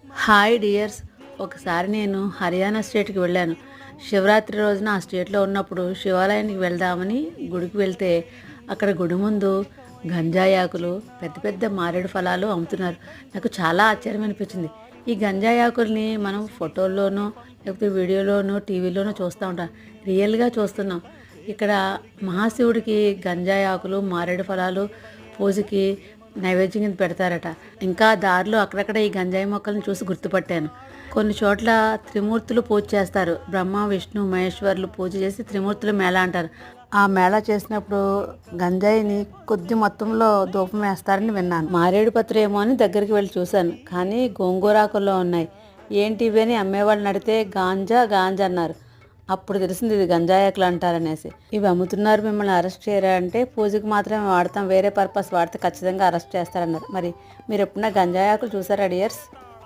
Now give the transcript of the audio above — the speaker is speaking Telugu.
Hi dears. ఒకసారి నేను హర్యానా స్టేట్కి వెళ్ళాను. శివరాత్రి రోజున ఆ స్టేట్లో ఉన్నప్పుడు శివాలయానికి వెళ్దామని గుడికి వెళ్తే అక్కడ గుడి ముందు గంజాయి ఆకులు, పెద్ద పెద్ద మారేడు ఫలాలు అమ్ముతున్నారు. నాకు చాలా ఆశ్చర్యం అనిపించింది. ఈ గంజాయి ఆకుల్ని మనం ఫోటోల్లోనూ లేకపోతే వీడియోలోనూ టీవీలోనూ చూస్తూ ఉంటాం. రియల్గా చూస్తున్నాం. ఇక్కడ మహాశివుడికి గంజాయి ఆకులు, మారేడు ఫలాలు పూజకి నైవేద్యం కింద పెడతారట. ఇంకా దారిలో అక్కడక్కడ ఈ గంజాయి మొక్కలను చూసి గుర్తుపట్టాను. కొన్ని చోట్ల త్రిమూర్తులు పూజ చేస్తారు. బ్రహ్మ, విష్ణు, మహేశ్వర్లు పూజ చేసి త్రిమూర్తులు మేళ అంటారు. ఆ మేళ చేసినప్పుడు గంజాయిని కొద్ది మొత్తంలో ధూపం వేస్తారని విన్నాను. మారేడు పత్రి ఏమో అని దగ్గరికి వెళ్ళి చూశాను, కానీ గోంగూరాకుల్లో ఉన్నాయి. ఏంటి ఇవి అని అమ్మేవాళ్ళని అడిగితే గాంజా గాంజా అన్నారు. అప్పుడు తెలిసింది ఇది గంజాయాకులు అంటారనేసి. ఇవి అమ్ముతున్నారు, మిమ్మల్ని అరెస్ట్ చేయరా అంటే పూజకి మాత్రమే వాడతాం, వేరే పర్పస్ వాడితే ఖచ్చితంగా అరెస్ట్ చేస్తారన్నారు. మరి మీరు ఎప్పుడన్నా గంజాయాకులు చూసారా డియర్స్?